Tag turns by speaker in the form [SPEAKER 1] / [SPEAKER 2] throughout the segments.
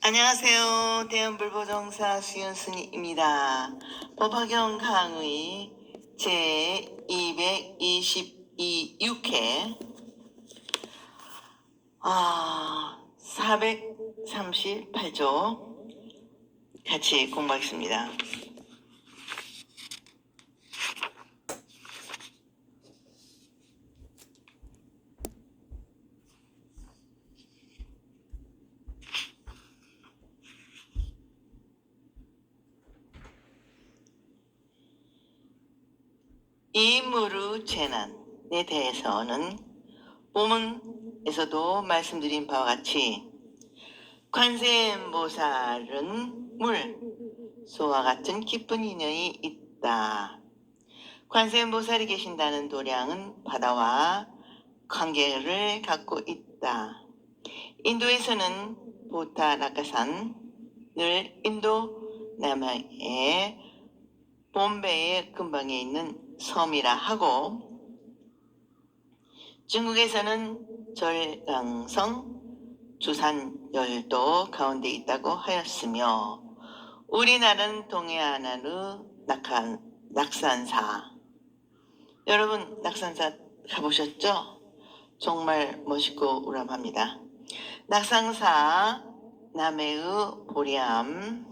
[SPEAKER 1] 안녕하세요. 대한불보정사 수연순이입니다. 법화경 강의 제222회 438조 같이 공부하겠습니다. 이무르 재난에 대해서는 본문에서도 말씀드린 바와 같이 관세음보살은 물, 소와 같은 기쁜 인연이 있다. 관세음보살이 계신다는 도량은 바다와 관계를 갖고 있다. 인도에서는 보타 라카산을 인도 남해의 봄베이의 근방에 있는 섬이라 하고, 중국에서는 절강성 주산열도 가운데 있다고 하였으며, 우리나라는 동해안의 낙산사, 여러분 낙산사 가보셨죠? 정말 멋있고 우람합니다. 낙산사 남해의 보리암,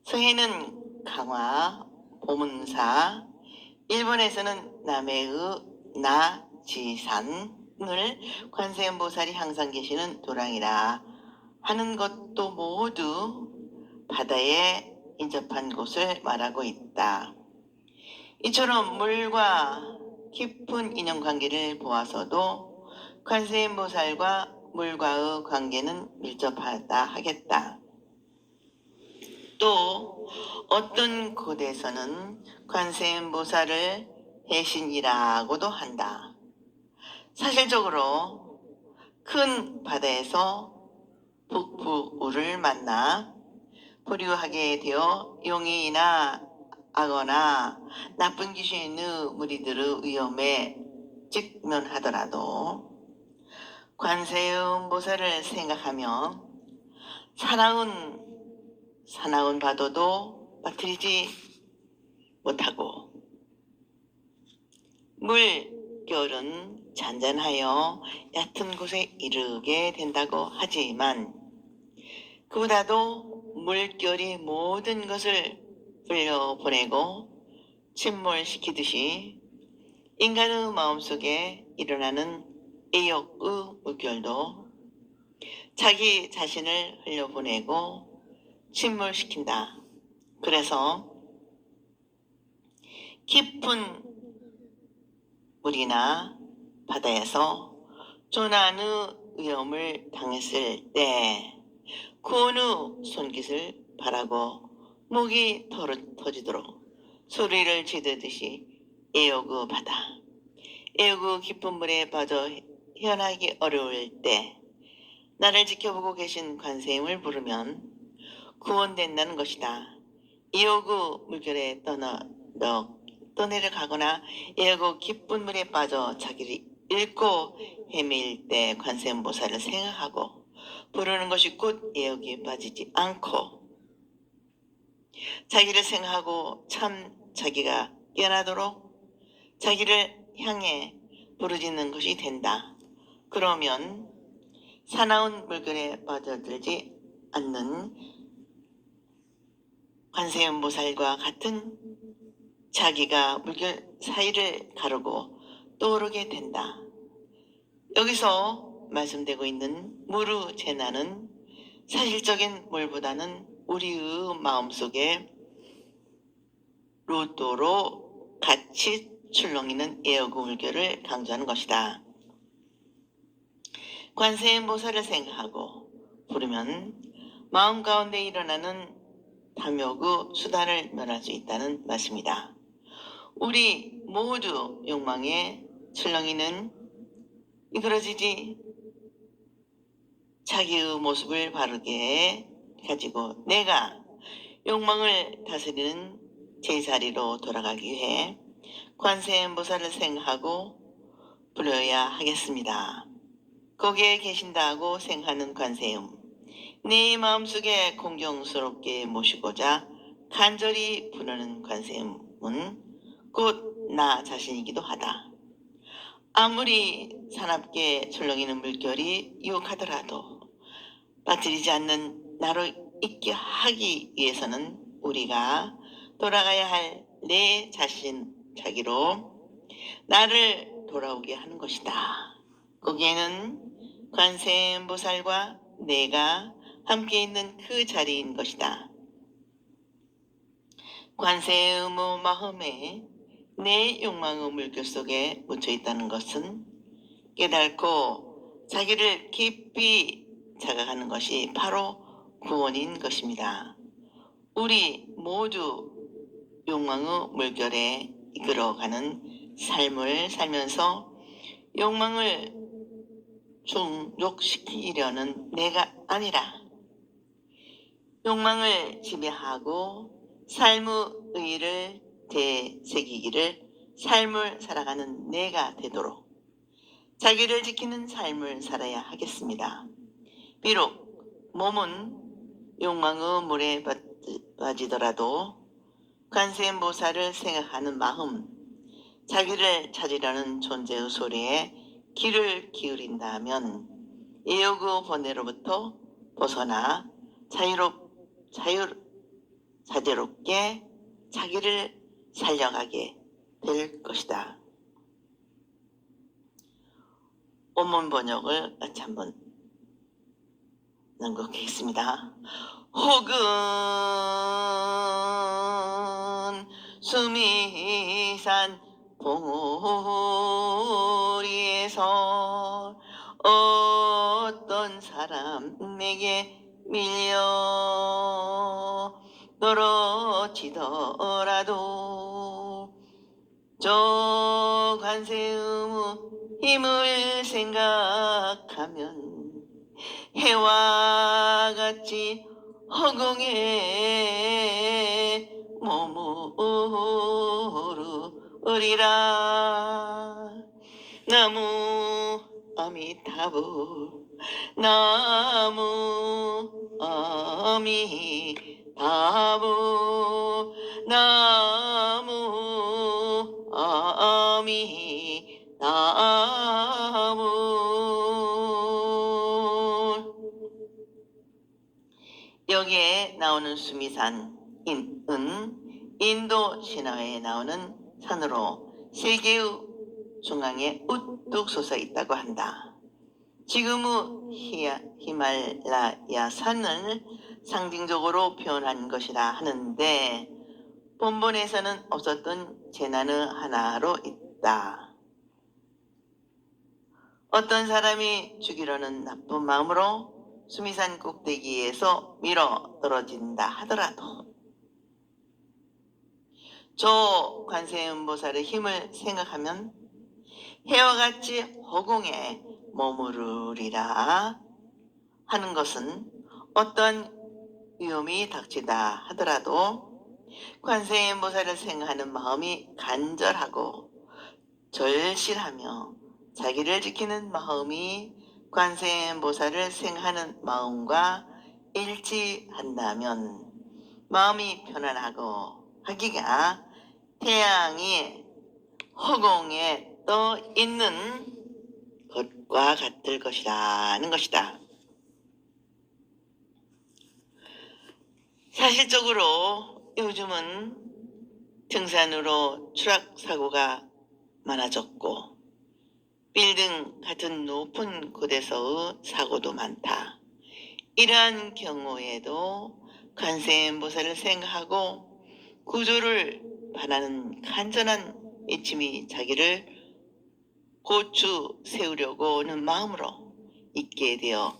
[SPEAKER 1] 서해는 강화, 보문사, 일본에서는 남해의 나지산을 관세음보살이 항상 계시는 도량이라 하는 것도 모두 바다에 인접한 곳을 말하고 있다. 이처럼 물과 깊은 인연관계를 보아서도 관세음보살과 물과의 관계는 밀접하다 하겠다. 또 어떤 곳에서는 관세음보살을 해신이라고도 한다. 사실적으로 큰 바다에서 북부우를 만나 보류하게 되어 용이나 악어나 나쁜 귀신의 무리들의 위험에 직면하더라도 관세음보살을 생각하며 사나운 파도도 빠뜨리지 못하고, 물결은 잔잔하여 얕은 곳에 이르게 된다고 하지만, 그보다도 물결이 모든 것을 흘려보내고 침몰시키듯이 인간의 마음속에 일어나는 애욕의 물결도 자기 자신을 흘려보내고 침몰시킨다. 그래서 깊은 물이나 바다에서 조난의 위험을 당했을 때 구원의 손깃을 바라고 목이 터지도록 소리를 지르듯이 애욕의 바다, 애욕의 깊은 물에 빠져 헤어나기 어려울 때 나를 지켜보고 계신 관세음을 부르면 구원된다는 것이다. 애욕의 물결에 떠내려가거나 애욕의 깊은 물에 빠져 자기를 잃고 헤매일 때 관세음보살을 생각하고 부르는 것이 곧 애욕에 빠지지 않고 자기를 생각하고 참 자기가 깨어나도록 자기를 향해 부르짖는 것이 된다. 그러면 사나운 물결에 빠져들지 않는 관세음보살과 같은 자기가 물결 사이를 가르고 떠오르게 된다. 여기서 말씀되고 있는 무르 재난은 사실적인 물보다는 우리의 마음속에 로또로 같이 출렁이는 애욕의 물결을 강조하는 것이다. 관세음보살을 생각하고 부르면 마음 가운데 일어나는 탐욕의 수단을 면할 수 있다는 말씀이다. 우리 모두 욕망에 출렁이는 미끄러지지 자기의 모습을 바르게 가지고 내가 욕망을 다스리는 제자리로 돌아가기 위해 관세음보살을 생각하고 부려야 하겠습니다. 거기에 계신다고 생각하는 관세음, 네 마음속에 공경스럽게 모시고자 간절히 부르는 관세음은 곧 나 자신이기도 하다. 아무리 사납게 출렁이는 물결이 유혹하더라도 빠뜨리지 않는 나로 있게 하기 위해서는 우리가 돌아가야 할 내 자신 자기로 나를 돌아오게 하는 것이다. 거기에는 관세음보살과 내가 함께 있는 그 자리인 것이다. 관세음의 마음에 내 욕망의 물결 속에 묻혀 있다는 것은 깨닫고 자기를 깊이 자각하는 것이 바로 구원인 것입니다. 우리 모두 욕망의 물결에 이끌어가는 삶을 살면서 욕망을 충족시키려는 내가 아니라 욕망을 지배하고 삶의 의의를 되새기기를 삶을 살아가는 내가 되도록 자기를 지키는 삶을 살아야 하겠습니다. 비록 몸은 욕망의 물에 빠지더라도 관세음보살을 생각하는 마음, 자기를 찾으려는 존재의 소리에 귀를 기울인다면 애욕의 번뇌로부터 벗어나 자유롭게 자기를 살려가게 될 것이다. 원문 번역을 같이 한번 낭독하겠습니다. 혹은 수미산 봉우리에서 어떤 사람에게 밀려 떨어지더라도 저 관세음의 힘을 생각하면 해와 같이 허공에 머무르리라. 나무 아미타불 나무 아미타불 나무 아미타불. 여기에 나오는 수미산은 인도 신화에 나오는 산으로 세계의 중앙에 우뚝 솟아 있다고 한다. 지금의 히말라야 산을 상징적으로 표현한 것이라 하는데 본본에서는 없었던 재난의 하나로 있다. 어떤 사람이 죽이려는 나쁜 마음으로 수미산 꼭대기에서 밀어 떨어진다 하더라도 저 관세음보살의 힘을 생각하면 해와 같이 허공에 머무르리라 하는 것은 어떤 위험이 닥치다 하더라도 관세음보살을 생각하는 마음이 간절하고 절실하며 자기를 지키는 마음이 관세음보살을 생각하는 마음과 일치한다면 마음이 편안하고 하기가 태양이 허공에 떠 있는 것과 같을 것이라는 것이다. 사실적으로 요즘은 등산으로 추락 사고가 많아졌고 빌딩 같은 높은 곳에서의 사고도 많다. 이러한 경우에도 관세음보살을 생각하고 구조를 바라는 간절한 이침이 자기를 고추 세우려고 하는 마음으로 있게 되어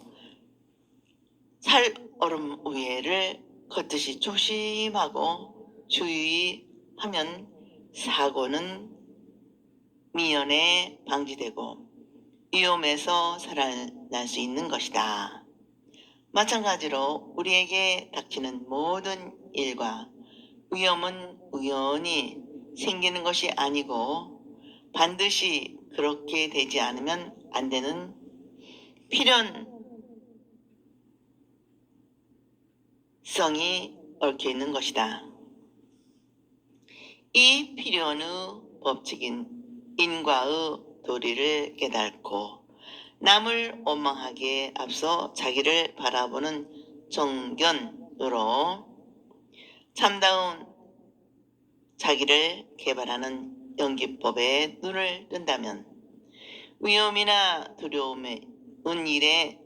[SPEAKER 1] 살얼음 위에를 걷듯이 조심하고 주의하면 사고는 미연에 방지되고 위험에서 살아날 수 있는 것이다. 마찬가지로 우리에게 닥치는 모든 일과 위험은 우연히 생기는 것이 아니고 반드시 그렇게 되지 않으면 안 되는 필연 특성이 얽혀 있는 것이다. 이 필연의 법칙인 인과의 도리를 깨닫고 남을 원망하기에 앞서 자기를 바라보는 정견으로 참다운 자기를 개발하는 연기법에 눈을 뜬다면 위험이나 두려움의 일에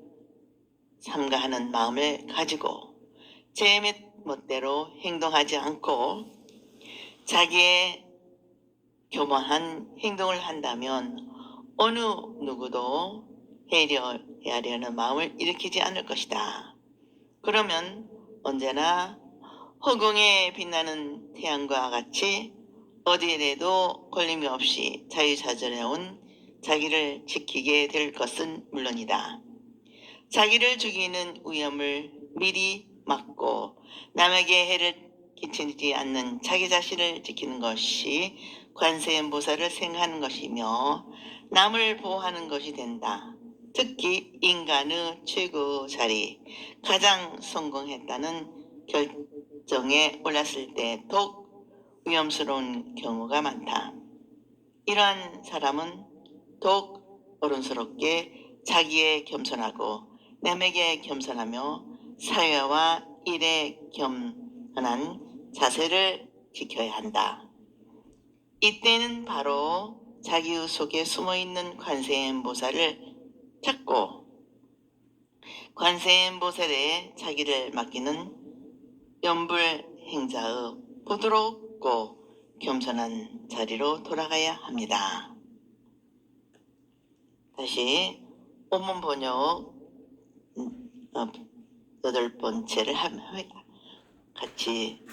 [SPEAKER 1] 삼가하는 마음을 가지고 제 멋대로 행동하지 않고 자기의 교만한 행동을 한다면 어느 누구도 헤아려하려는 마음을 일으키지 않을 것이다. 그러면 언제나 허공에 빛나는 태양과 같이 어디에도 걸림이 없이 자유자재로운 자기를 지키게 될 것은 물론이다. 자기를 죽이는 위험을 미리 막고 남에게 해를 끼치지 않는 자기 자신을 지키는 것이 관세음보살을 생각하는 것이며 남을 보호하는 것이 된다. 특히 인간의 최고 자리, 가장 성공했다는 결정에 올랐을 때 더욱 위험스러운 경우가 많다. 이러한 사람은 더욱 어른스럽게 자기에 겸손하고 남에게 겸손하며 사회와 일에 겸손한 자세를 지켜야 한다. 이때는 바로 자기 속에 숨어있는 관세음보살을 찾고 관세음보살에 자기를 맡기는 연불행자의 부드럽고 겸손한 자리로 돌아가야 합니다. 다시 본문 번역 8번째를 같이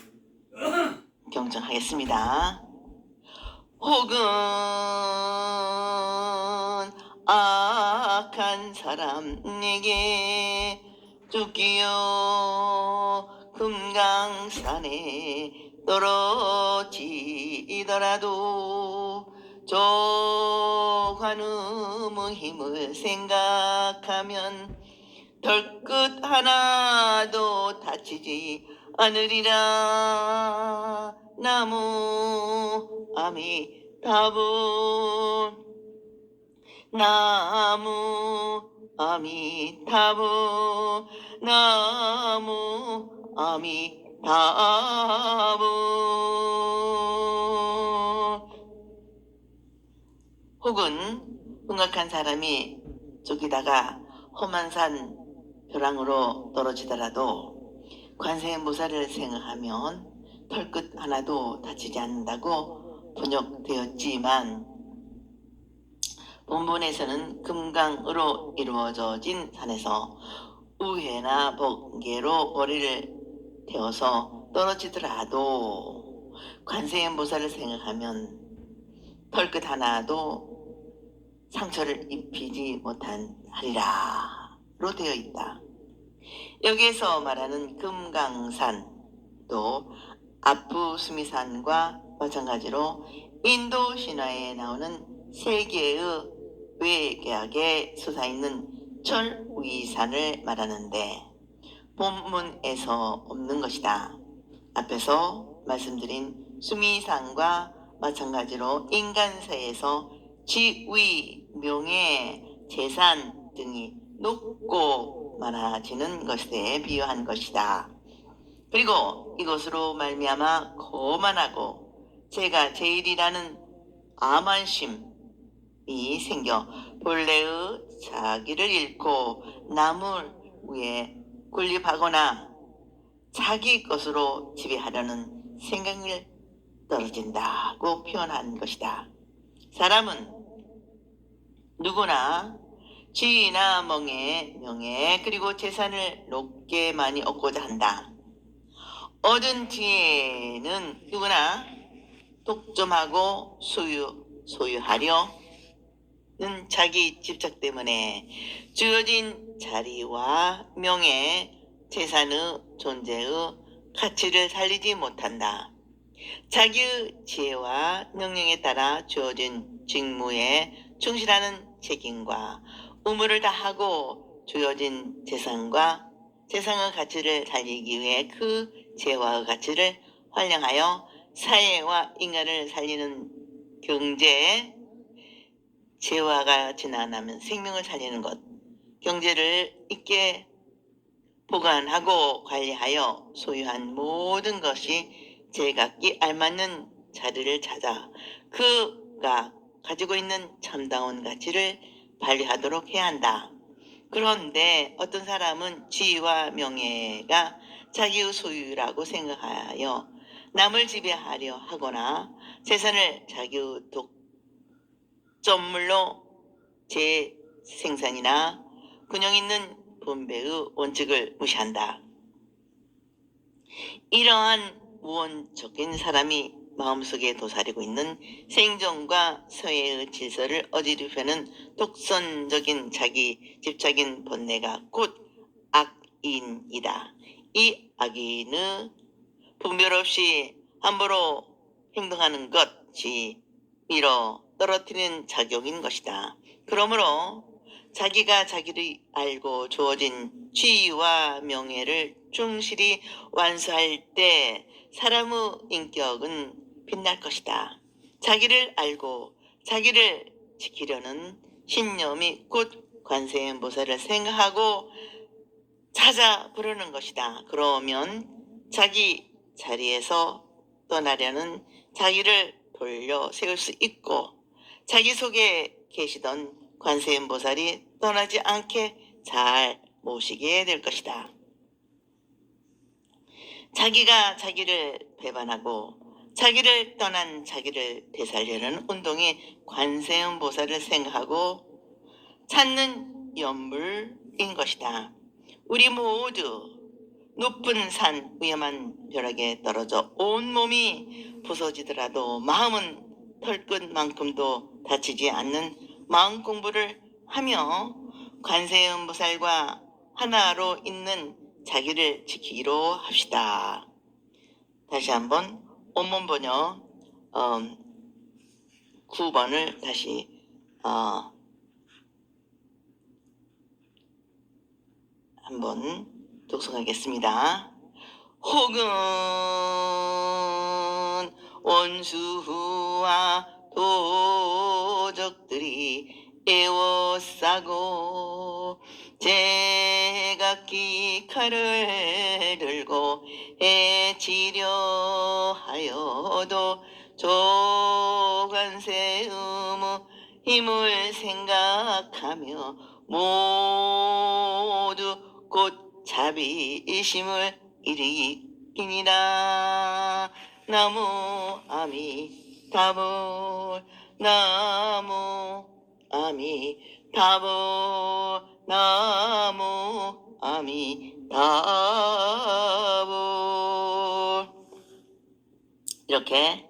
[SPEAKER 1] 경청하겠습니다. 혹은 악한 사람에게 죽기요 금강산에 떨어지더라도 조관음의 힘을 생각하면 덜끝 하나도 다치지 않으리라. 나무 아미타불 나무 아미타불 나무 아미타불. 혹은 흥악한 사람이 저기다가 험한 산 벼랑으로 떨어지더라도 관세음보살을 생각하면 털끝 하나도 다치지 않는다고 번역되었지만 본문에서는 금강으로 이루어진 산에서 우해나 번개로 머리를 태워서 떨어지더라도 관세음보살을 생각하면 털끝 하나도 상처를 입히지 못하리라로 되어 있다. 여기에서 말하는 금강산도 아프수미산과 마찬가지로 인도 신화에 나오는 세 개의 외계학에 솟아있는 철위산을 말하는데 본문에서 없는 것이다. 앞에서 말씀드린 수미산과 마찬가지로 인간사에서 지위, 명예, 재산 등이 높고 많아지는 것에 비유한 것이다. 그리고 이것으로 말미암아 거만하고 제가 제일이라는 암환심이 생겨 본래의 자기를 잃고 남을 위해 군립하거나 자기 것으로 지배하려는 생각을 떨어진다고 표현한 것이다. 사람은 누구나 지위나 명예 그리고 재산을 높게 많이 얻고자 한다. 얻은 뒤에는 누구나 독점하고 소유하려는 자기 집착 때문에 주어진 자리와 명예, 재산의 존재의 가치를 살리지 못한다. 자기의 지혜와 능력에 따라 주어진 직무에 충실하는 책임과 의무를 다하고 주어진 재산과 세상의 가치를 살리기 위해 그 재화의 가치를 활용하여 사회와 인간을 살리는 경제, 재화가 지나가면 생명을 살리는 것, 경제를 있게 보관하고 관리하여 소유한 모든 것이 제각기 알맞는 자리를 찾아 그가 가지고 있는 참다운 가치를 발휘하도록 해야 한다. 그런데 어떤 사람은 지위와 명예가 자기의 소유라고 생각하여 남을 지배하려 하거나 재산을 자기의 독점물로 재생산이나 균형 있는 분배의 원칙을 무시한다. 이러한 무원적인 사람이 마음속에 도사리고 있는 생존과 사회의 질서를 어지럽히는 독선적인 자기 집착인 번뇌가 곧 악인이다. 이 악인은 분별 없이 함부로 행동하는 것이 밀어 떨어뜨리는 작용인 것이다. 그러므로 자기가 자기를 알고 주어진 지위와 명예를 충실히 완수할 때 사람의 인격은 빛날 것이다. 자기를 알고 자기를 지키려는 신념이 곧 관세음보살을 생각하고 찾아 부르는 것이다. 그러면 자기 자리에서 떠나려는 자기를 돌려 세울 수 있고 자기 속에 계시던 관세음보살이 떠나지 않게 잘 모시게 될 것이다. 자기가 자기를 배반하고 자기를 떠난 자기를 되살리려는 운동이 관세음보살을 생각하고 찾는 연물인 것이다. 우리 모두 높은 산 위험한 벼락에 떨어져 온몸이 부서지더라도 마음은 털끝만큼도 다치지 않는 마음 공부를 하며 관세음보살과 하나로 있는 자기를 지키기로 합시다. 다시 한번 원문 번역 9번을 다시 한번 독송하겠습니다. 혹은 원수와 도적들이 애워싸고 제각기 칼을 들고 해치려 하여도 조관세음의 힘을 생각하며 모두 곧 자비심을 일으키니라. 나무 아미타불 나무 아미타불 나무 아미타불. 이렇게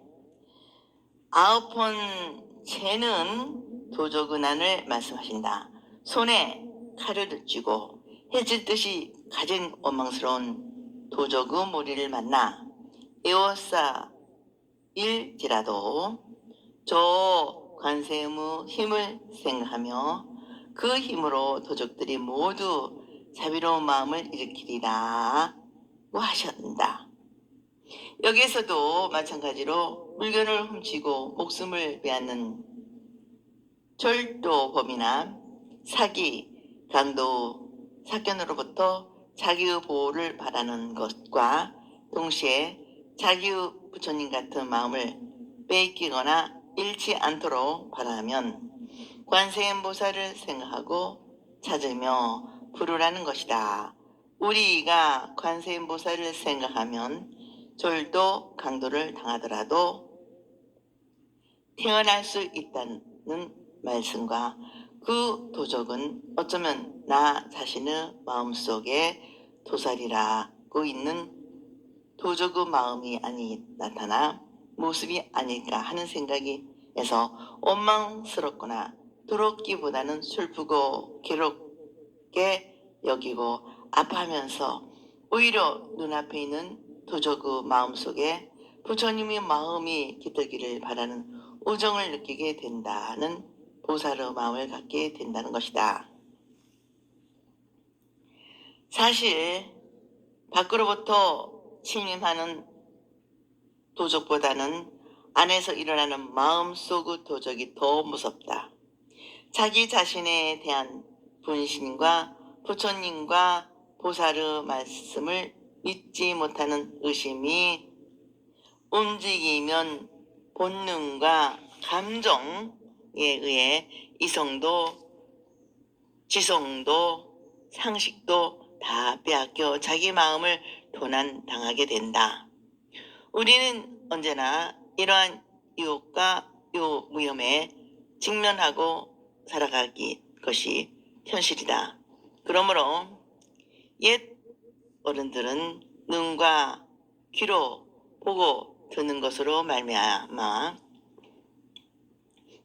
[SPEAKER 1] 9번 채는 도적은안을 말씀하신다. 손에 칼을 쥐고 해질 듯이 가진 원망스러운 도적의 무리를 만나 에워싸 일지라도 저 관세음의 힘을 생각하며 그 힘으로 도적들이 모두 자비로운 마음을 일으키리라고 하셨다. 여기에서도 마찬가지로 물건을 훔치고 목숨을 빼앗는 절도범이나 사기, 강도, 사견으로부터 자기의 보호를 바라는 것과 동시에 자기의 부처님 같은 마음을 빼앗기거나 잃지 않도록 바라면 관세음보살을 생각하고 찾으며 부르라는 것이다. 우리가 관세음보살을 생각하면 절도, 강도를 당하더라도 태어날 수 있다는 말씀과 그 도적은 어쩌면 나 자신의 마음속에 도살이라고 있는 도적의 마음이 나타나 모습이 아닐까 하는 생각이 해서 원망스럽거나 두렵기보다는 슬프고 괴롭게 여기고 아파하면서 오히려 눈앞에 있는 도적의 마음속에 부처님의 마음이 깃들기를 바라는 우정을 느끼게 된다는 보살의 마음을 갖게 된다는 것이다. 사실 밖으로부터 침입하는 도적보다는 안에서 일어나는 마음속의 도적이 더 무섭다. 자기 자신에 대한 분신과 부처님과 보살의 말씀을 믿지 못하는 의심이 움직이면 본능과 감정에 의해 이성도 지성도 상식도 다 빼앗겨 자기 마음을 도난당하게 된다. 우리는 언제나 이러한 유혹과 위험에 직면하고 살아가기 것이 현실이다. 그러므로 옛 어른들은 눈과 귀로 보고 듣는 것으로 말미암아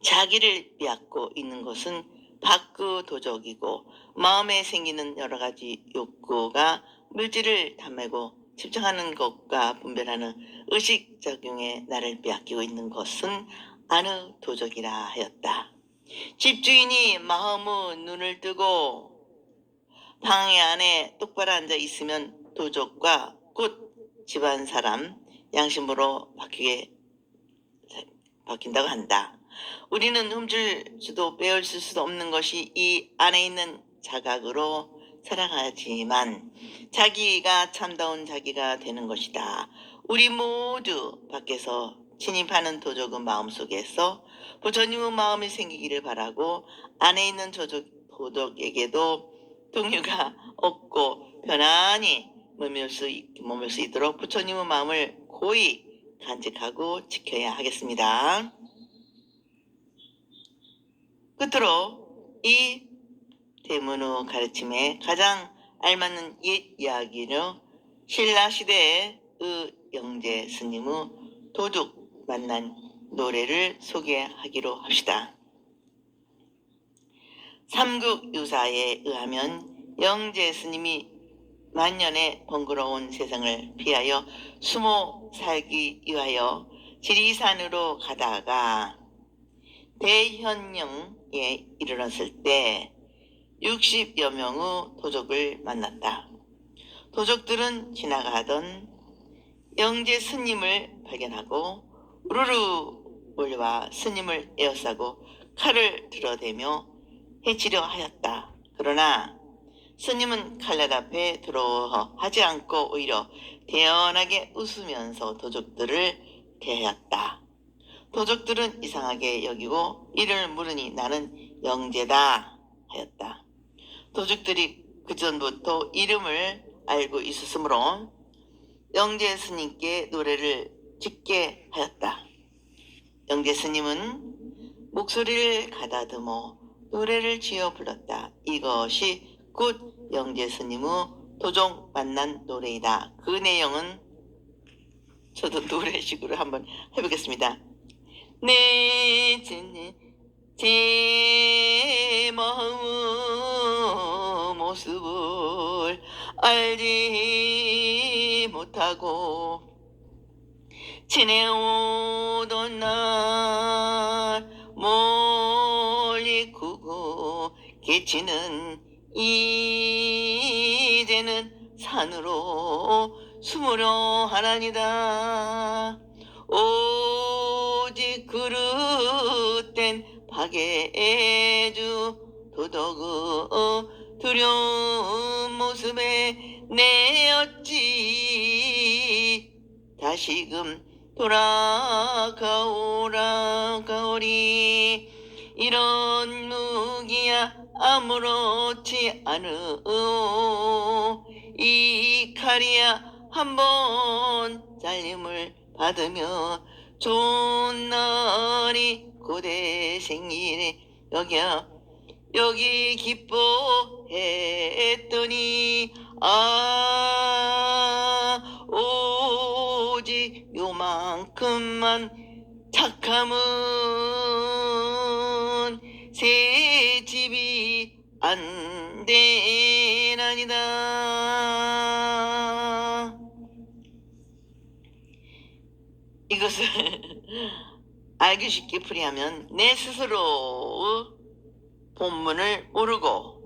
[SPEAKER 1] 자기를 빼앗고 있는 것은 밖의 도적이고 마음에 생기는 여러 가지 욕구가 물질을 탐내고 집착하는 것과 분별하는 의식작용에 나를 빼앗기고 있는 것은 안의 도적이라 하였다. 집주인이 마음의 눈을 뜨고 방해 안에 똑바로 앉아 있으면 도적과 곧 집안 사람 양심으로 바뀐다고 한다. 우리는 훔칠 수도 빼앗을 수도 없는 것이 이 안에 있는 자각으로 살아가지만 자기가 참다운 자기가 되는 것이다. 우리 모두 밖에서 침입하는 도적의 마음속에서 부처님의 마음이 생기기를 바라고 안에 있는 도적에게도 동요가 없고 편안히 머물 수 있도록 부처님의 마음을 고이 간직하고 지켜야 하겠습니다. 끝으로 이 대문의 가르침에 가장 알맞는 옛 이야기는 신라시대의 영재 스님의 도둑 만난 노래를 소개하기로 합시다. 삼국유사에 의하면 영재 스님이 만년의 번거로운 세상을 피하여 숨어 살기 위하여 지리산으로 가다가 대현령에 이르렀을 때 60여 명의 도적을 만났다. 도적들은 지나가던 영재 스님을 발견하고 우르르 몰려와 스님을 에워싸고 칼을 들어대며 해치려 하였다. 그러나 스님은 칼날 앞에 두려워하지 않고 오히려 대연하게 웃으면서 도적들을 대하였다. 도적들은 이상하게 여기고 이를 물으니 나는 영재다 하였다. 도적들이 그전부터 이름을 알고 있었으므로 영재 스님께 노래를 짓게 하였다. 영재 스님은 목소리를 가다듬어 노래를 지어 불렀다. 이것이 곧 영재 스님의 도적 만난 노래이다. 그 내용은 저도 노래식으로 한번 해보겠습니다. 제 마음의 모습을 알지 못하고 지내오던 날 멀리 크고 개치는 이제는 산으로 숨으려 하나니다. 오직 그릇된 박애주 도덕의 두려운 모습에 내 어찌 다시금 돌아가오리. 이런 무기야 아무렇지 않으오. 이 칼이야 한번 잘림을 받으며 좋은 날이 고대 생기네. 여기 기뻐했더니 오직 요만큼만 착함은 새 집이 안 되나니다. 이것을 알기 쉽게 풀이하면 내 스스로의 본문을 모르고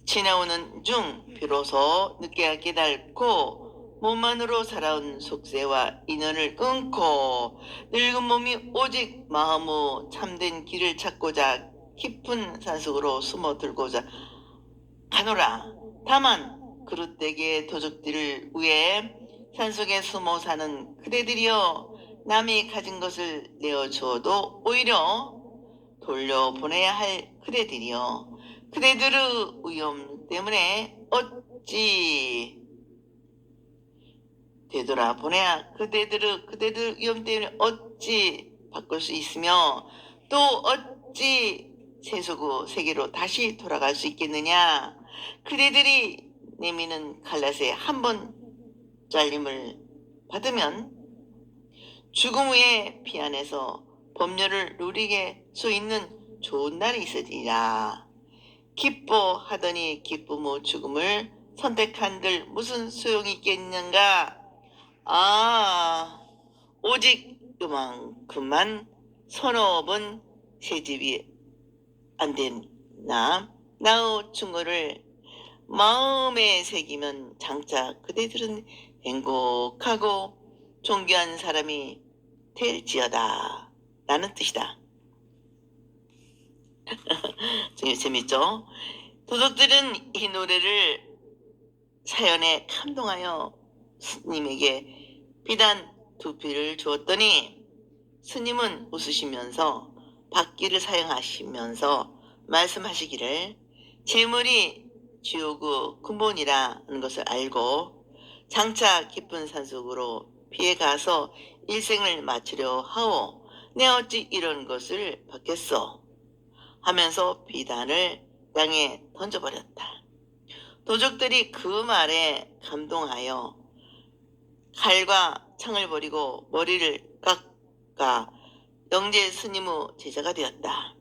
[SPEAKER 1] 지나오는 중 비로소 늦게 깨닫고 몸만으로 살아온 속세와 인연을 끊고 늙은 몸이 오직 마음의 참된 길을 찾고자 깊은 산속으로 숨어들고자 하노라. 다만 그릇되게 도적들을 위해 산속에 숨어 사는 그대들이여, 남이 가진 것을 내어주어도 오히려 돌려보내야 할 그대들이여, 그대들의 위험 때문에 어찌 되돌아보내야 그대들 위험 때문에 어찌 바꿀 수 있으며 또 어찌 세속의 세계로 다시 돌아갈 수 있겠느냐. 그대들이 내미는 칼날에 한 번 잘림을 받으면 죽음 후에 피안에서 법률을 누리게 수 있는 좋은 날이 있으리라. 기뻐하더니 기쁨의 죽음을 선택한들 무슨 소용이 있겠는가. 오직 그만큼만 서너 번 새집이 안 됐나. 나의 충고를 마음에 새기면 장차 그대들은 행복하고 존귀한 사람이 될지어다 라는 뜻이다. 재밌죠? 도적들은 이 노래를 사연에 감동하여 스님에게 비단 2피를 주었더니 스님은 웃으시면서 박기를 사용하시면서 말씀하시기를 재물이 지옥의 근본이라는 것을 알고 장차 깊은 산속으로 피해가서 일생을 마치려 하오. 내 어찌 이런 것을 받겠소 하면서 비단을 땅에 던져버렸다. 도적들이 그 말에 감동하여 칼과 창을 버리고 머리를 깎아 영재 스님의 제자가 되었다.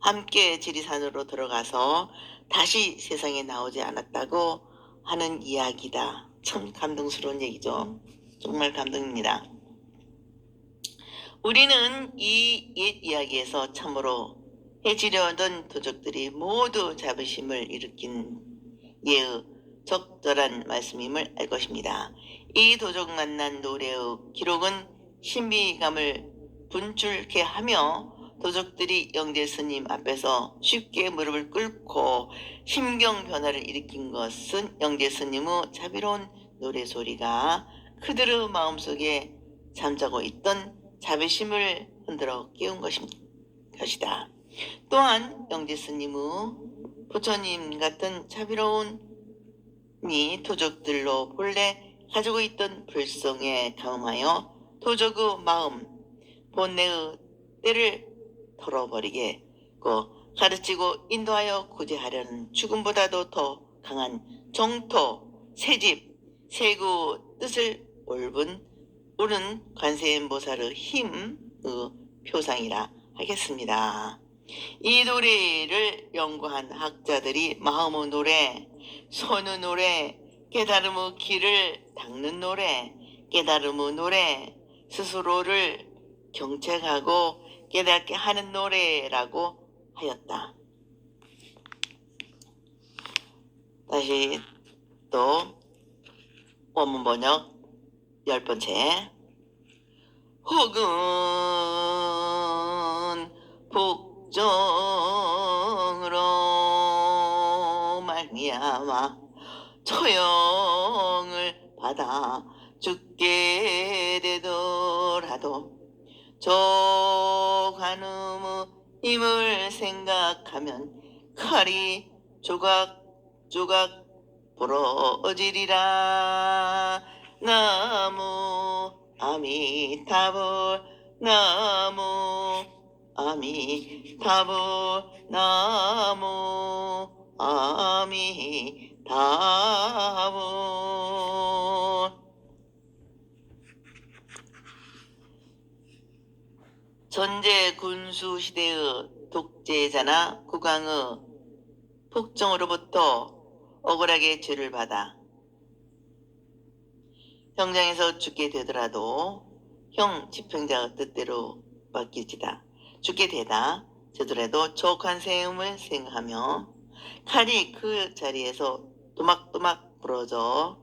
[SPEAKER 1] 함께 지리산으로 들어가서 다시 세상에 나오지 않았다고 하는 이야기다. 참 감동스러운 얘기죠. 정말 감동입니다. 우리는 이 옛 이야기에서 참으로 해지려던 도적들이 모두 자부심을 일으킨 예의 적절한 말씀임을 알 것입니다. 이 도적 만난 노래의 기록은 신비감을 분출케 하며 도적들이 영재 스님 앞에서 쉽게 무릎을 꿇고 심경 변화를 일으킨 것은 영재 스님의 자비로운 노래소리가 그들의 마음속에 잠자고 있던 자비심을 흔들어 깨운 것이다. 또한 영재 스님의 부처님 같은 자비로운 이 도적들로 본래 가지고 있던 불성에 감화하여 도적의 마음, 본래의 때를 털어버리겠고 가르치고 인도하여 구제하려는 죽음보다도 더 강한 정토, 새집, 세구 뜻을 옳은 관세음보살의 힘의 표상이라 하겠습니다. 이 노래를 연구한 학자들이 마음의 노래, 손의 노래, 깨달음의 길을 닦는 노래, 깨달음의 노래, 스스로를 경책하고 깨닫게 하는 노래라고 하였다. 다시 또 원문 번역 10번째. 혹은 복정으로 말미암아 처형을 받아 죽게 되더라도 저 관음의 힘을 생각하면 칼이 조각조각 부러지리라. 나무 아미타불 나무 아미타불 나무 아미타불. 전제 군수 시대의 독재자나 국왕의 폭정으로부터 억울하게 죄를 받아 형장에서 죽게 되더라도 형 집행자의 뜻대로 맡길지다. 죽게 되다 되더라도 저 관세음을 생각하며 칼이 그 자리에서 또막또막 부러져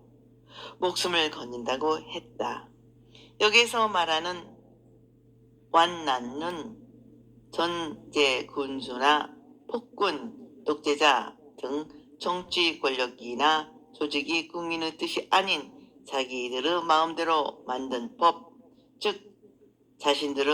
[SPEAKER 1] 목숨을 건진다고 했다. 여기에서 말하는 완난은 전제 군수나 폭군, 독재자 등 정치 권력이나 조직이 국민의 뜻이 아닌 자기들의 마음대로 만든 법, 즉 자신들의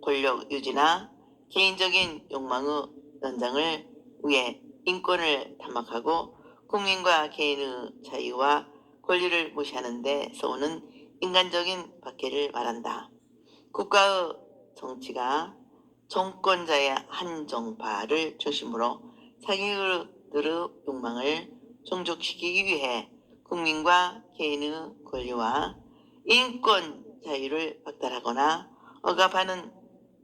[SPEAKER 1] 권력 유지나 개인적인 욕망의 연장을 위해 인권을 타막하고 국민과 개인의 자유와 권리를 무시하는 데 써오는 인간적인 박해를 말한다. 국가의 정치가 정권자의 한정파를 중심으로 자기들의 욕망을 종족시키기 위해 국민과 개인의 권리와 인권 자유를 박탈하거나 억압하는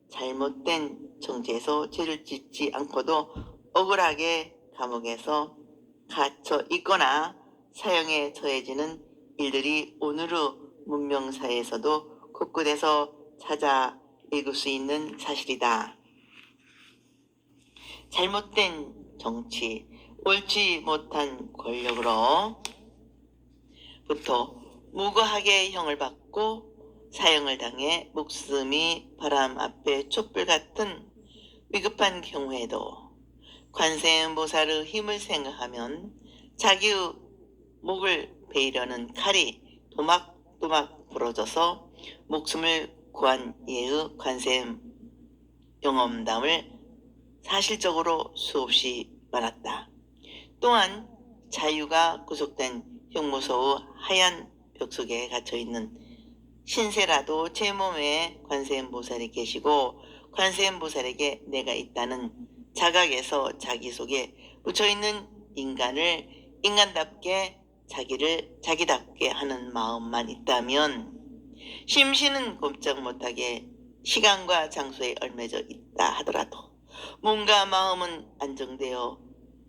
[SPEAKER 1] 잘못된 정치에서 죄를 짓지 않고도 억울하게 감옥에서 갇혀 있거나 사형에 처해지는 일들이 오늘의 문명사회에서도 곳곳에서 찾아 읽을 수 있는 사실이다. 잘못된 정치, 옳지 못한 권력으로부터 무고하게 형을 받고 사형을 당해 목숨이 바람 앞에 촛불 같은 위급한 경우에도 관세음보살의 힘을 생각하면 자기의 목을 베이려는 칼이 도막도막 부러져서 목숨을 구한 이의 관세음 영험담을 사실적으로 수없이 말았다. 또한 자유가 구속된 형무소의 하얀 벽 속에 갇혀있는 신세라도 제 몸에 관세음보살이 계시고 관세음보살에게 내가 있다는 자각에서 자기 속에 묻혀있는 인간을 인간답게 자기를 자기답게 하는 마음만 있다면 심신은 꼼짝 못하게 시간과 장소에 얽매여 있다 하더라도 몸과 마음은 안정되어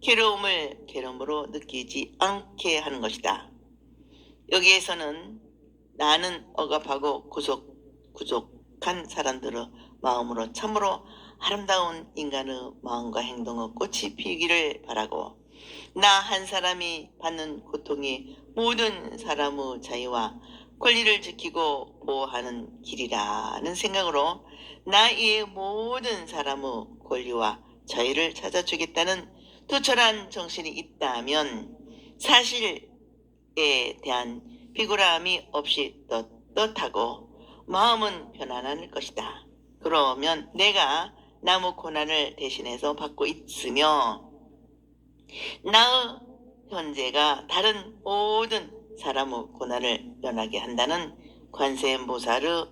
[SPEAKER 1] 괴로움을 괴로움으로 느끼지 않게 하는 것이다. 여기에서는 나는 억압하고 구속한 사람들의 마음으로 참으로 아름다운 인간의 마음과 행동의 꽃이 피기를 바라고 나 한 사람이 받는 고통이 모든 사람의 자유와 권리를 지키고 보호하는 길이라는 생각으로 나 이외의 모든 사람의 권리와 자유를 찾아주겠다는 투철한 정신이 있다면 사실에 대한 비굴함이 없이 떳떳하고 마음은 편안할 것이다. 그러면 내가 남의 고난을 대신해서 받고 있으며 나의 현재가 다른 모든 사람의 고난을 면하게 한다는 관세음보살의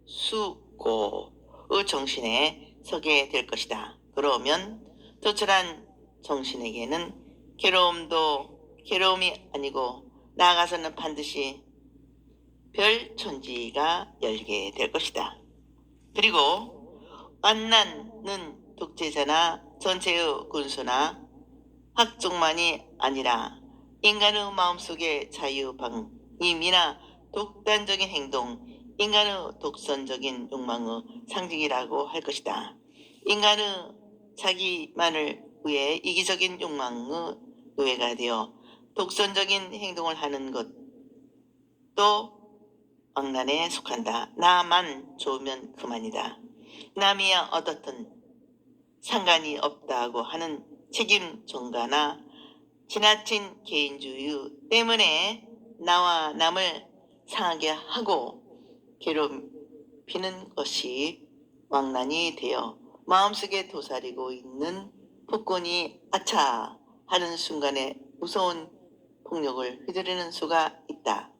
[SPEAKER 1] 대수고의 정신에 서게 될 것이다. 그러면 도철한 정신에게는 괴로움도 괴로움이 아니고 나아가서는 반드시 별천지가 열게 될 것이다. 그리고 완난은 독재자나 전체의 군수나 학종만이 아니라 인간의 마음속의 자유방임이나 독단적인 행동, 인간의 독선적인 욕망의 상징이라고 할 것이다. 인간의 자기만을 위해 이기적인 욕망의 노예가 되어 독선적인 행동을 하는 것도 왕난에 속한다. 나만 좋으면 그만이다. 남이야 어떻든 상관이 없다고 하는 책임 전가나 지나친 개인주의 때문에 나와 남을 상하게 하고 괴롭히는 것이 왕난이 되어 마음속에 도사리고 있는 폭군이 아차 하는 순간에 무서운 폭력을 휘두르는 수가 있다.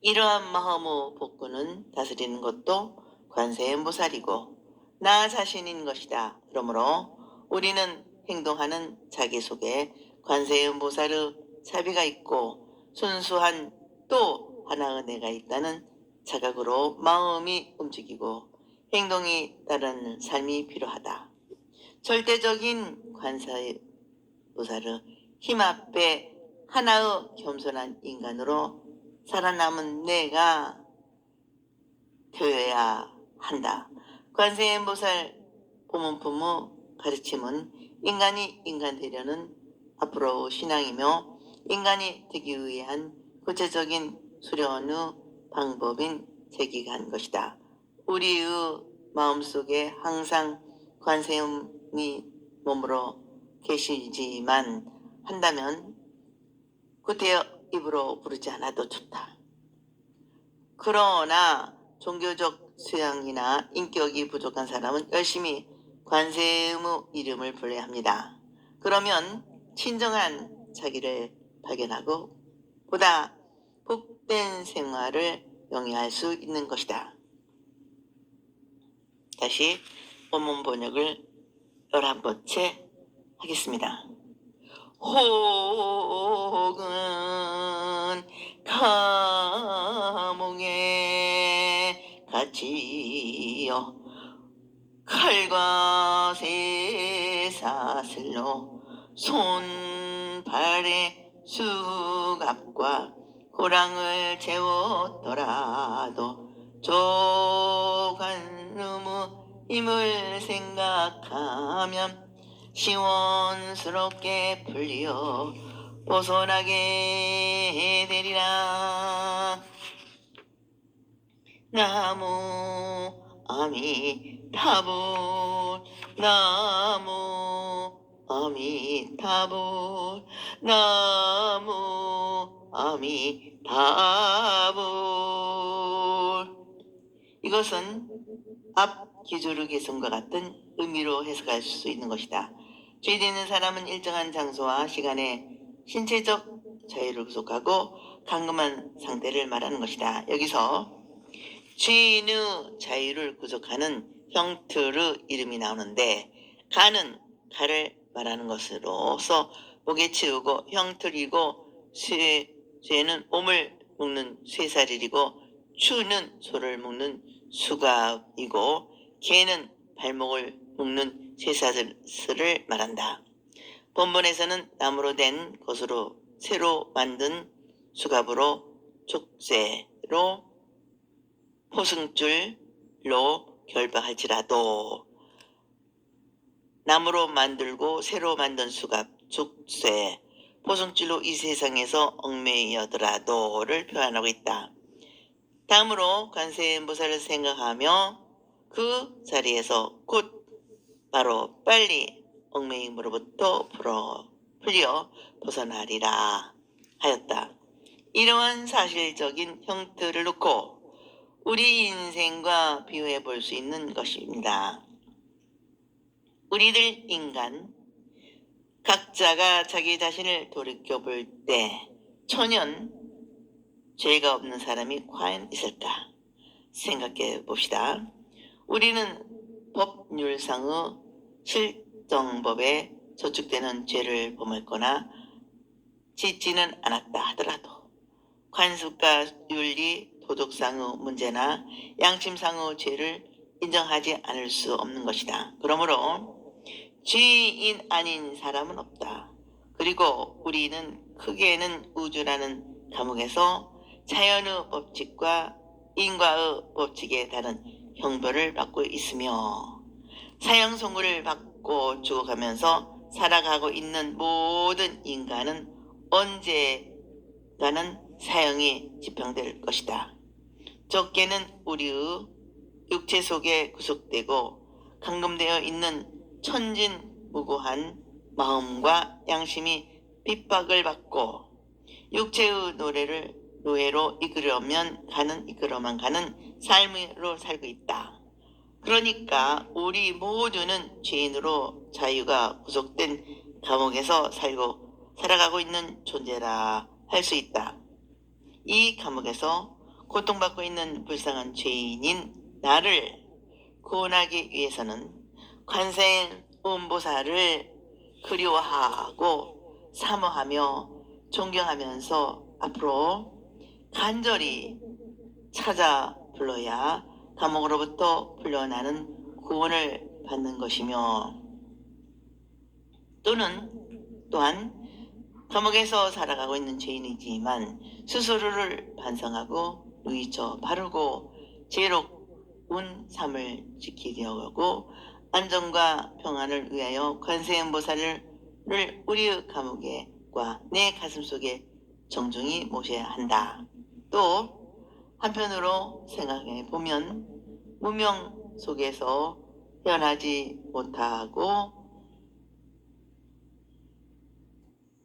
[SPEAKER 1] 이러한 마음의 폭군은 다스리는 것도 관세음보살이고 나 자신인 것이다. 그러므로 우리는 행동하는 자기 속에 관세음보살의 자비가 있고 순수한 또 하나의 내가 있다는 자각으로 마음이 움직이고 행동이 따르는 삶이 필요하다. 절대적인 관세음보살의 힘 앞에 하나의 겸손한 인간으로 살아남은 내가 되어야 한다. 관세음보살 보문품의 가르침은 인간이 인간 되려는 앞으로 신앙이며 인간이 되기 위한 구체적인 수련의 방법인 제기한 것이다. 우리의 마음속에 항상 관세음이 머물러 계시지만 한다면 구태여 입으로 부르지 않아도 좋다. 그러나 종교적 수양이나 인격이 부족한 사람은 열심히 관세음의 이름을 불러야 합니다. 그러면 친정한 자기를 발견하고 보다 복된 생활을 영위할 수 있는 것이다. 다시 원문 번역을 11번째 하겠습니다. 혹은 감옥에 갇히어 칼과 쇠사슬로 손발의 수갑과 고랑을 채웠더라도 조관음의 힘을 생각하면 시원스럽게 풀려 벗어나게 되리라. 나무 아미타불 나무 아미타불 나무 아미타불. 이것은 앞 기조르 개성과 같은 의미로 해석할 수 있는 것이다. 죄 짓는 사람은 일정한 장소와 시간에 신체적 자유를 구속하고 감금한 상태를 말하는 것이다. 여기서 죄인의 자유를 구속하는 형틀의 이름이 나오는데 가는 가를 말하는 것으로서 목에 치우고 형틀이고 쇠는 몸을 묶는 쇠사슬이고 추는 소를 묶는 수갑이고 개는 발목을 묶는 쇠사슬을 말한다. 본문에서는 나무로 된 것으로 새로 만든 수갑으로 족쇄로 포승줄로 결박할지라도 나무로 만들고 새로 만든 수갑, 족쇄, 포승줄로 이 세상에서 얽매이더라도를 표현하고 있다. 다음으로 관세음보살을 생각하며 그 자리에서 곧 바로 빨리 얽매임으로부터 풀려 벗어나리라 하였다. 이러한 사실적인 형태를 놓고 우리 인생과 비교해 볼 수 있는 것입니다. 우리들 인간 각자가 자기 자신을 돌이켜볼 때 천연 죄가 없는 사람이 과연 있을까 생각해 봅시다. 우리는 법률상의 실정법에 저축되는 죄를 범했거나 짓지는 않았다 하더라도 관습과 윤리, 도덕상의 문제나 양심상의 죄를 인정하지 않을 수 없는 것이다. 그러므로 죄인 아닌 사람은 없다. 그리고 우리는 크게는 우주라는 감옥에서 자연의 법칙과 인과의 법칙에 다른 형벌을 받고 있으며 사형선고를 받고 죽어가면서 살아가고 있는 모든 인간은 언젠가는 사형이 집행될 것이다. 적게는 우리의 육체 속에 구속되고 감금되어 있는 천진무구한 마음과 양심이 핍박을 받고 육체의 노예로 이끌어만 가는 삶으로 살고 있다. 그러니까 우리 모두는 죄인으로 자유가 구속된 감옥에서 살아가고 있는 존재라 할 수 있다. 이 감옥에서 고통받고 있는 불쌍한 죄인인 나를 구원하기 위해서는 관세음보살을 그리워하고 사모하며 존경하면서 앞으로 간절히 찾아 불러야 감옥으로부터 풀려나는 구원을 받는 것이며 또한 감옥에서 살아가고 있는 죄인이지만 스스로를 반성하고 누이쳐 바르고 지혜로운 삶을 지키려고 안정과 평안을 위하여 관세음보살을 우리의 감옥에과 내 가슴속에 정중히 모셔야 한다. 또 한편으로 생각해 보면 무명 속에서 헤어나지 못하고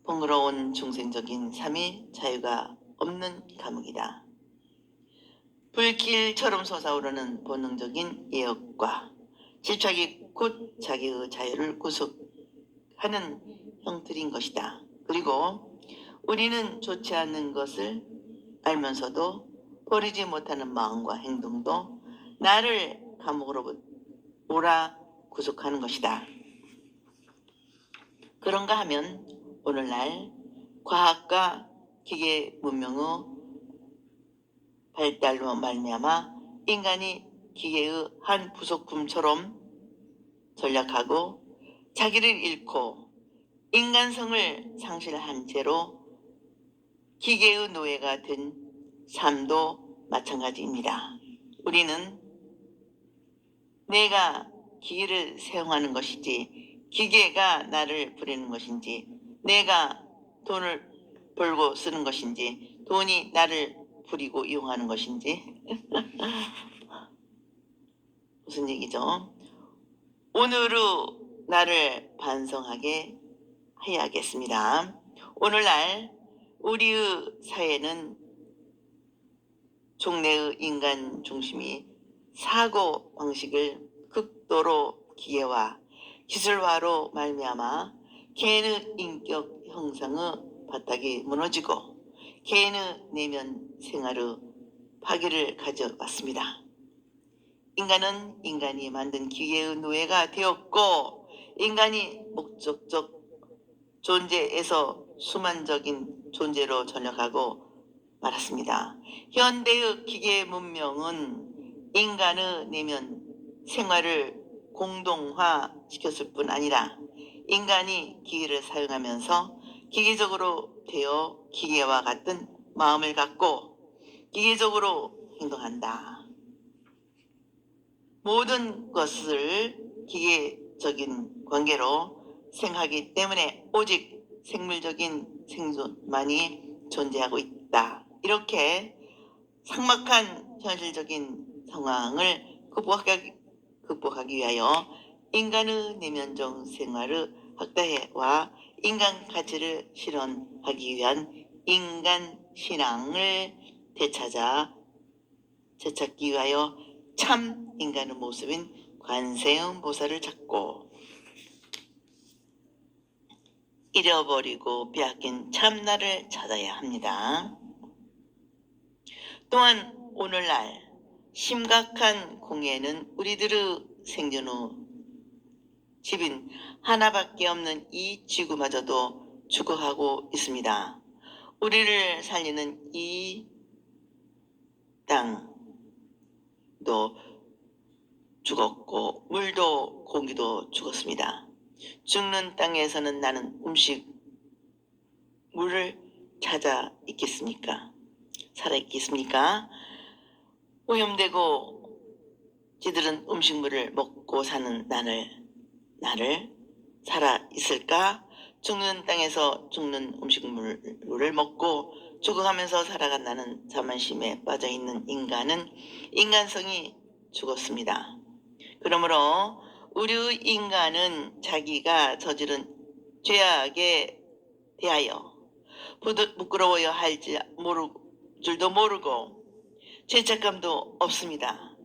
[SPEAKER 1] 번거로운 중생적인 삶이 자유가 없는 감옥이다. 불길처럼 솟아오르는 본능적인 예욕과 집착이 곧 자기의 자유를 구속하는 형틀인 것이다. 그리고 우리는 좋지 않는 것을 알면서도 버리지 못하는 마음과 행동도 나를 감옥으로 몰아 구속하는 것이다. 그런가 하면 오늘날 과학과 기계 문명의 발달로 말미암아 인간이 기계의 한 부속품처럼 전락하고 자기를 잃고 인간성을 상실한 채로 기계의 노예가 된 삶도 마찬가지입니다. 우리는 내가 기계를 사용하는 것이지 기계가 나를 부리는 것인지, 내가 돈을 벌고 쓰는 것인지 돈이 나를 부리고 이용하는 것인지 무슨 얘기죠? 오늘의 나를 반성하게 해야겠습니다. 오늘날 우리의 사회는 종래의 인간 중심이 사고 방식을 극도로 기계화, 기술화로 말미암아 개인의 인격 형성의 바닥이 무너지고 개인의 내면 생활의 파괴를 가져왔습니다. 인간은 인간이 만든 기계의 노예가 되었고 인간이 목적적 존재에서 수만적인 존재로 전역하고 말았습니다. 현대의 기계 문명은 인간의 내면 생활을 공동화시켰을 뿐 아니라 인간이 기계를 사용하면서 기계적으로 되어 기계와 같은 마음을 갖고 기계적으로 행동한다. 모든 것을 기계적인 관계로 생각하기 때문에 오직 생물적인 생존만이 존재하고 있다. 이렇게 삭막한 현실적인 상황을 극복하기 위하여 인간의 내면적 생활의 학대와 인간 가치를 실현하기 위한 인간 신앙을 되찾기 위하여 참 인간의 모습인 관세음보살을 찾고 잃어버리고 빼앗긴 참나를 찾아야 합니다. 또한 오늘날 심각한 공해는 우리들의 생존의 집인 하나밖에 없는 이 지구마저도 죽어가고 있습니다. 우리를 살리는 이 땅도 죽었고 물도 공기도 죽었습니다. 죽는 땅에서는 나는 물을 찾아 있겠습니까? 살아 있겠습니까? 오염되고 지들은 음식물을 먹고 사는 나를 살아 있을까? 죽는 땅에서 죽는 음식물을 먹고 죽어가면서 살아간 나는 자만심에 빠져있는 인간은 인간성이 죽었습니다. 그러므로 우리 인간은 자기가 저지른 죄악에 대하여 부끄러워야 할 줄도 모르고 죄책감도 없습니다.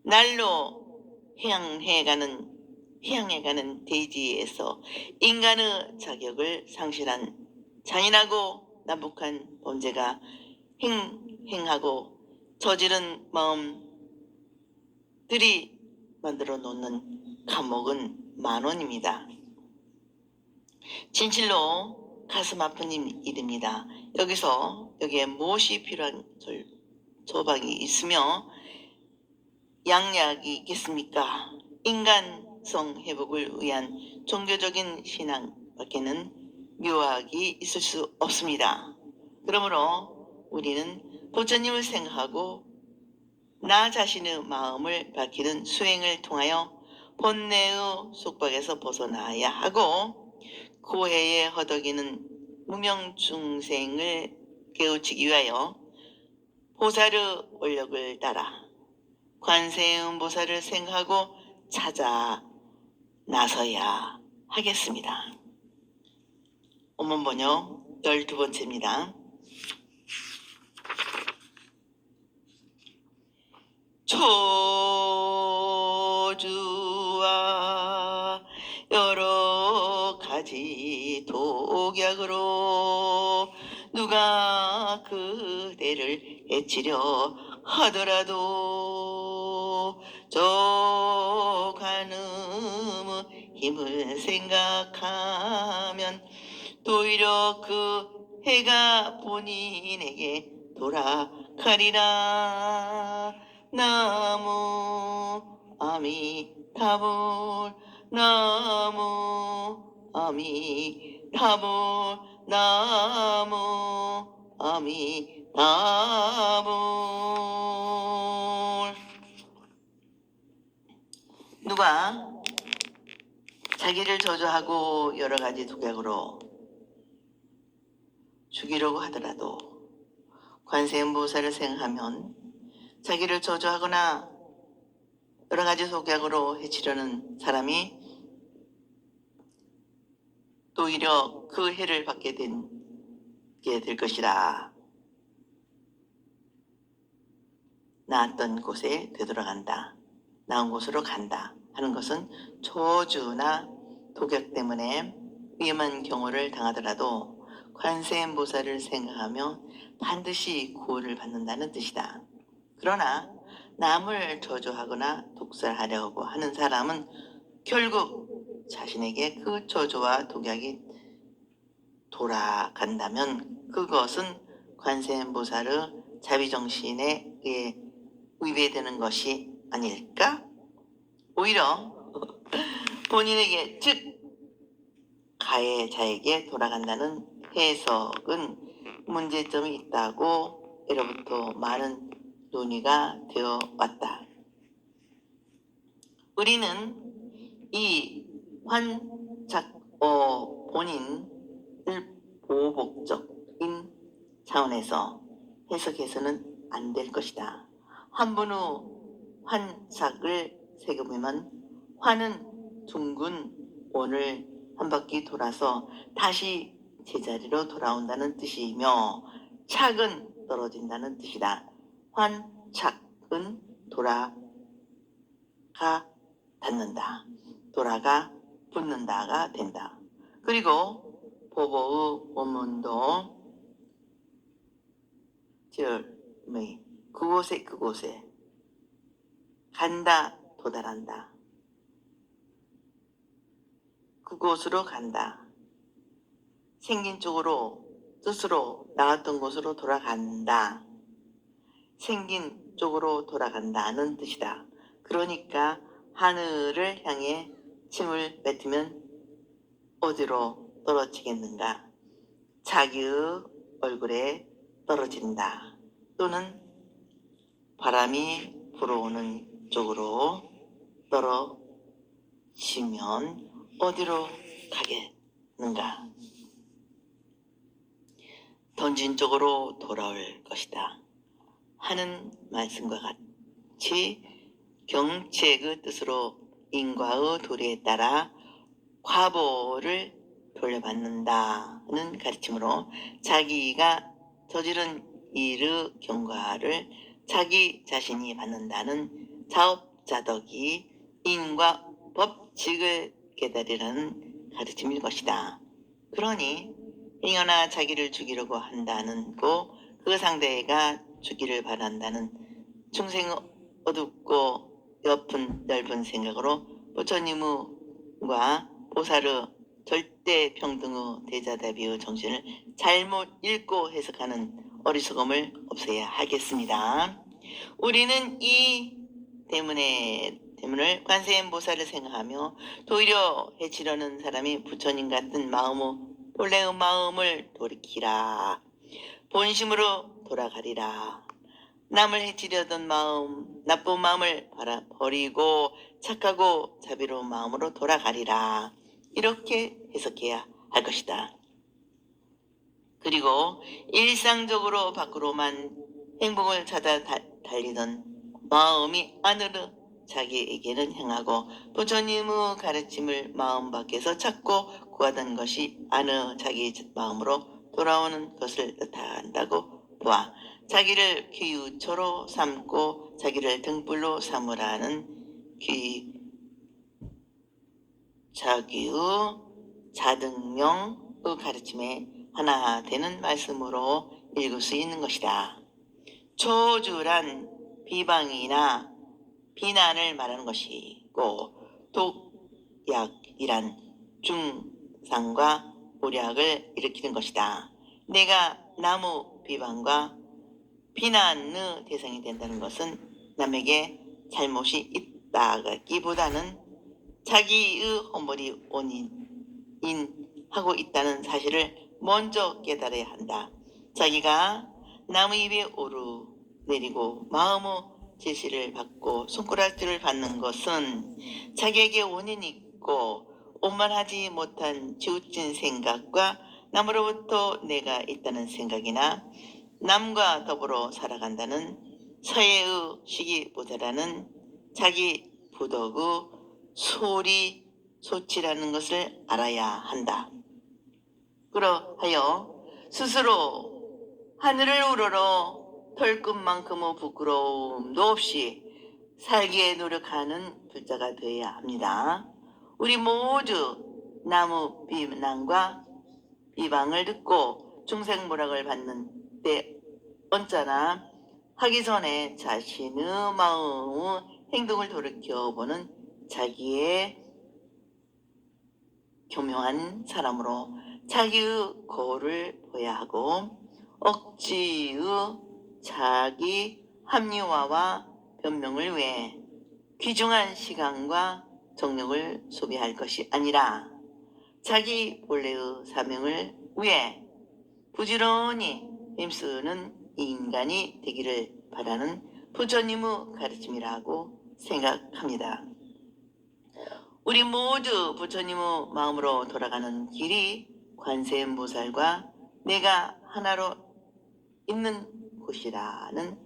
[SPEAKER 1] 날로 향해가는 대지에서 인간의 자격을 상실한 잔인하고 남북한 범죄가 행하고 저지른 마음들이 만들어 놓는 감옥은 만원입니다. 진실로 가슴 아픈 일입니다. 여기에 무엇이 필요한 조박이 있으며 양약이 있겠습니까? 인간성 회복을 위한 종교적인 신앙밖에는 묘학이 있을 수 없습니다. 그러므로 우리는 부처님을 생각하고 나 자신의 마음을 밝히는 수행을 통하여 본내의 속박에서 벗어나야 하고 고해에 허덕이는 무명중생을 깨우치기 위하여 보살의 원력을 따라 관세음보살을 생각하고 찾아 나서야 하겠습니다. 원문번역 12번째입니다. 초주와 여러 가지 독약으로 누가 그대를 해치려 하더라도 조간음의 힘을 생각하면 오히려 그 해가 본인에게 돌아가리라. 나무 아미타불 나무 아미타불 나무 아미타불. 누가 자기를 저주하고 여러 가지 독약으로 죽이려고 하더라도 관세음보살을 생각하면 자기를 저주하거나 여러 가지 독약으로 해치려는 사람이 오히려 그 해를 받게 될 것이라. 나았던 곳에 되돌아간다. 나은 곳으로 간다 하는 것은 저주나 독약 때문에 위험한 경우를 당하더라도 관세음보살을 생각하며 반드시 구원을 받는다는 뜻이다. 그러나 남을 저주하거나 독살하려고 하는 사람은 결국 자신에게 그 저주와 독약이 돌아간다면 그것은 관세음보살의 자비정신에 의해 위배되는 것이 아닐까? 오히려 본인에게, 즉 가해자에게 돌아간다는 해석은 문제점이 있다고 예로부터 많은 논의가 되어 왔다. 우리는 이 환착어 본인을 보복적인 차원에서 해석해서는 안 될 것이다. 한번 후 환착을 새겨보면 환은 둥근 원을 한 바퀴 돌아서 다시 제자리로 돌아온다는 뜻이며 착은 떨어진다는 뜻이다. 환착은 돌아가 닿는다. 돌아가 붙는다가 된다. 그리고 보보의 원문도 그곳에 간다, 도달한다. 그곳으로 간다. 생긴 쪽으로 뜻으로 나왔던 곳으로 돌아간다. 생긴 쪽으로 돌아간다는 뜻이다. 그러니까 하늘을 향해 침을 뱉으면 어디로 떨어지겠는가? 자기의 얼굴에 떨어진다. 또는 바람이 불어오는 쪽으로 떨어지면 어디로 가겠는가? 던진 쪽으로 돌아올 것이다 하는 말씀과 같이 경책의 뜻으로 인과의 도리에 따라 과보를 돌려받는다는 가르침으로 자기가 저지른 일의 경과를 자기 자신이 받는다는 자업자덕이 인과 법칙을 깨달으라는 가르침일 것이다. 그러니 행여나 자기를 죽이려고 한다는 그 상대가 죽기를 바란다는 중생의 어둡고 넓은 생각으로 부처님과 보살의 절대 평등의 대자대비의 정신을 잘못 읽고 해석하는 어리석음을 없애야 하겠습니다. 우리는 이 때문을 관세음보살을 생각하며 도리어 해치려는 사람이 부처님 같은 본래의 마음을 돌이키라. 본심으로 돌아가리라. 남을 해치려던 마음, 나쁜 마음을 버리고 착하고 자비로운 마음으로 돌아가리라. 이렇게 해석해야 할 것이다. 그리고 일상적으로 밖으로만 행복을 찾아 달리던 마음이 안으로 자기에게는 향하고 부처님의 가르침을 마음 밖에서 찾고 구하던 것이 안의 자기 마음으로 돌아오는 것을 뜻한다고 보아 자기를 귀유처로 삼고 자기를 등불로 삼으라는 자기의 자등명의 가르침에 하나 되는 말씀으로 읽을 수 있는 것이다. 초주란 비방이나 비난을 말하는 것이고 독약이란 중상과 모략을 일으키는 것이다. 내가 남의 비방과 비난의 대상이 된다는 것은 남에게 잘못이 있다기보다는 자기의 허물이 원인하고 있다는 사실을 먼저 깨달아야 한다. 자기가 남의 입에 오르내리고 마음의 제시를 받고 손가락질을 받는 것은 자기에게 원인이 있고 원만하지 못한 치우친 생각과 남으로부터 내가 있다는 생각이나 남과 더불어 살아간다는 서예의 시기보다라는 자기 부덕의 소치라는 것을 알아야 한다. 그러하여 스스로 하늘을 우러러 털끝만큼의 부끄러움도 없이 살기에 노력하는 불자가 되어야 합니다. 우리 모두 남의 비난과 비방을 듣고 중생모락을 받는 때 언짢아 하기 전에 자신의 마음의 행동을 돌이켜보는 자기의 교묘한 사람으로 자기의 거울을 보아야 하고 억지의 자기 합리화와 변명을 위해 귀중한 시간과 정력을 소비할 것이 아니라 자기 본래의 사명을 위해 부지런히 힘쓰는 인간이 되기를 바라는 부처님의 가르침이라고 생각합니다. 우리 모두 부처님의 마음으로 돌아가는 길이 관세음보살과 내가 하나로 있는 곳이라는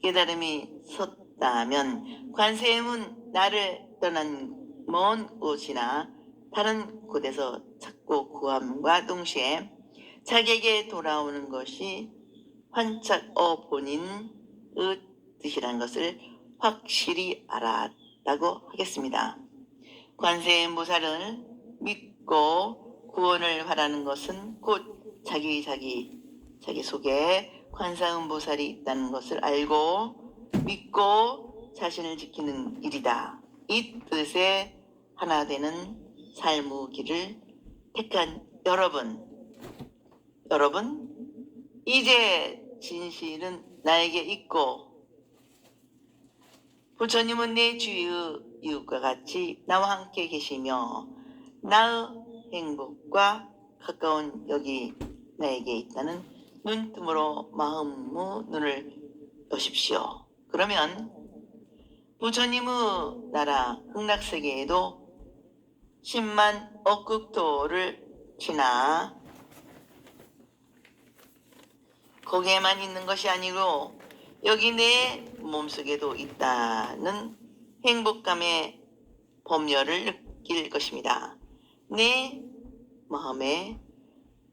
[SPEAKER 1] 깨달음이 섰다면 관세음은 나를 떠난 먼 곳이나 다른 곳에서 찾고 구함과 동시에 자기에게 돌아오는 것이 환착 본인의 뜻이라는 것을 확실히 알았다고 하겠습니다. 관세음보살을 믿고 구원을 바라는 것은 곧 자기 속에 관세음보살이 있다는 것을 알고 믿고 자신을 지키는 일이다. 이 뜻에 하나 되는 삶의 길을 택한 여러분, 이제 진실은 나에게 있고 부처님은 내 주위의 이웃과 같이 나와 함께 계시며 나의 행복과 가까운 여기 나에게 있다는 눈뜨므로 마음의 눈을 여십시오. 그러면 부처님의 나라 극락세계에도 10만 억국토를 지나 거기에만 있는 것이 아니고 여기 내 몸속에도 있다는 행복감의 법열을 느낄 것입니다. 내 마음에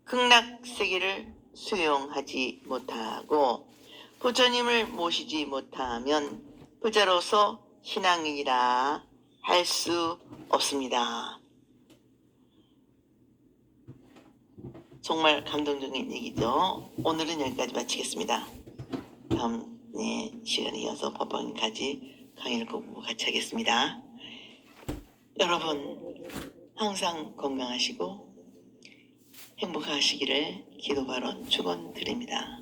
[SPEAKER 1] 극락세계를 수용하지 못하고 부처님을 모시지 못하면 부자로서 신앙인이라 할 수 없습니다. 정말 감동적인 얘기죠. 오늘은 여기까지 마치겠습니다. 다음 시간에 이어서 법방까지 강의를 꼭 같이 하겠습니다. 여러분 항상 건강하시고 행복하시기를 기도 발언 축원드립니다.